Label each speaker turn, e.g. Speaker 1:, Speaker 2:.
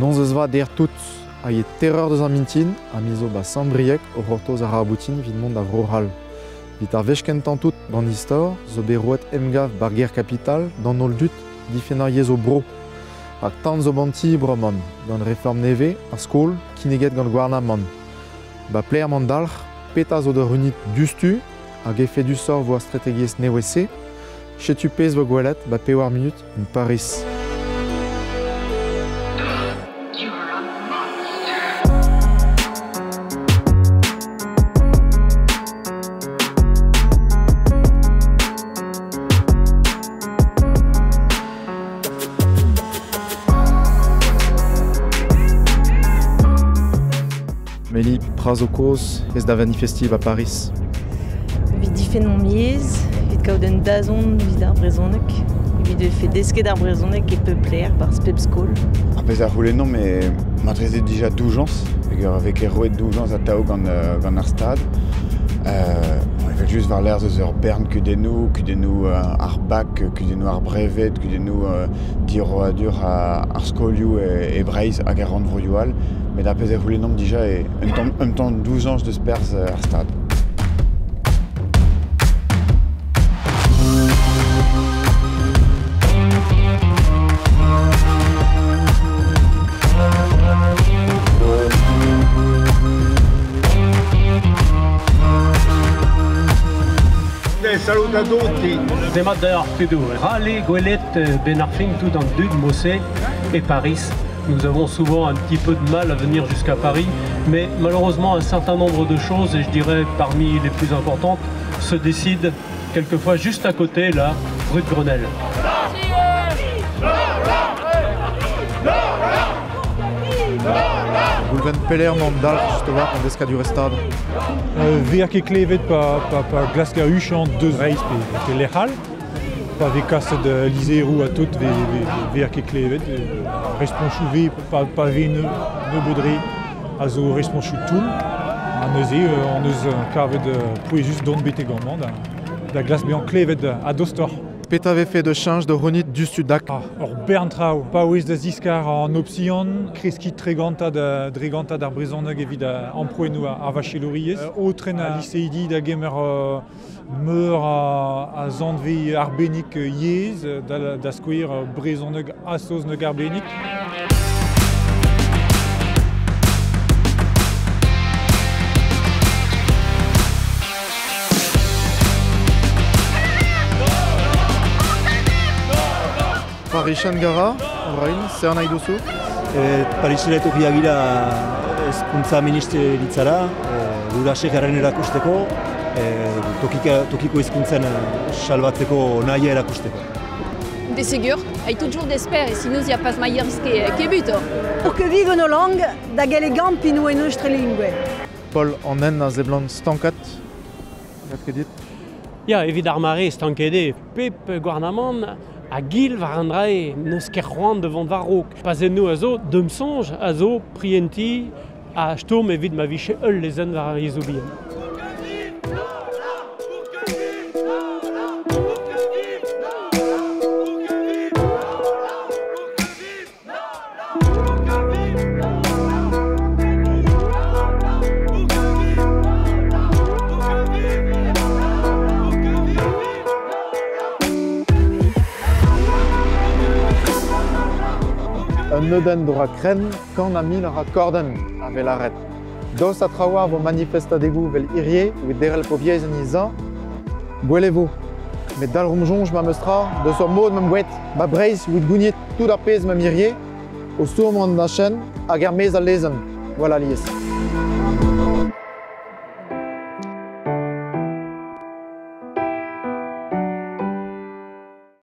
Speaker 1: Non ze zva der tout a ye terreur deus an mintin, a mizo ba sambriek o rortoz a raboutin vid mont a vrohal. Vit ar vechkentan tout d'an istor, zo berouet emgav bar ger kapital, d'an ol dut, difenna yez o bro. Hag tan zo banti bromon, d'an reform neve, a skol, kineget gant gwarna mon. Ba pler man dalch, peta zo de runit dustu, hag efe du sor vo a strategiez nevese, chetu pez vo gwelet, ba pewar minut, in Paris. Meli prazokos ez da vanifestiv a Paris.
Speaker 2: Vid difen mon miez, vid kaouden dazon vid ar brezonek. Vid fe desket ar brezonek e peupler par spepskol.
Speaker 3: Apez ar c'houlennon, mais matrezet dija doujans, avec roet doujans a tao gant ar stad. On evel just var l'er eus ur bern kudennou ar bac, kudennou ar brevet, kudennou diroadur ar skolioù e breiz hag ar rand vroioal. Mais d'apez ar c'houlennon dija un temps 12 ans deus perz ar stad.
Speaker 4: Salut a tutti!
Speaker 5: Demat da ar pedo. Rale, gwelet, ben ar fin tout en dud, Mossé et Paris. Nous avons souvent un petit peu de mal à venir jusqu'à Paris, mais malheureusement un certain nombre de choses, et je dirais parmi les plus importantes, se décident quelquefois juste à côté, là, rue de Grenelle.
Speaker 1: Goulven peler man dalch just war an deska du restad.
Speaker 6: Ver ket klevet pa glaska huchant deus reiz pe lechal. Pa ve kaset lizerou a tout ver ket klevet. Responchou ve pa ve ne bodre a zo responchou tout. An eus an eus kavet poezus don bete gambant da glas bean klevet a dostor.
Speaker 1: Peta ve fe de chanj de ronit dustu dak.
Speaker 6: Or bern trao, pa ouez da ziskar an opsion, kreskit dreganta d'ar brezhoneg evit amproenou a vachelouriez. Otren a liseidi da gemer meur a zandve arbenik yez, da skouer brezhoneg asos neg arbenik.
Speaker 1: Parixan gara, orain, zer nahi duzu?
Speaker 7: Parisera etorri agira hezkuntza ministeritzara, gurasek garen erakusteko, tokiko hezkuntzan salbatzeko nahia erakusteko.
Speaker 8: Desegur, hay toujours d'esper, et sinon il n'y a pas meilleur que but.
Speaker 9: Pour que vive nos langues, da galegam pinu e nostre lingue.
Speaker 1: Paul annen a zeblant stankat, gat ket dit?
Speaker 5: Ya, evit ar mare stankede, pep gwarnamant, a gil war an dra neus ket c'hoant devant var rok. Pazenno a zo, deum sonj a zo prienti a stom evit ma viche eul lezen war ar yezobien.
Speaker 1: Un neuden dora kren, kan a mil ar akorden a vel arret. Dos a trawar vo manifestadegou vel irie, ou derel po viez en iza, gwelevo. Met dal romjonj ma meustra, deus ur mod mem gwet, ba breiz ou gouniet tout ar pez mem irie, o stourmant da chen hag ar mez a lezen. Voilà liez.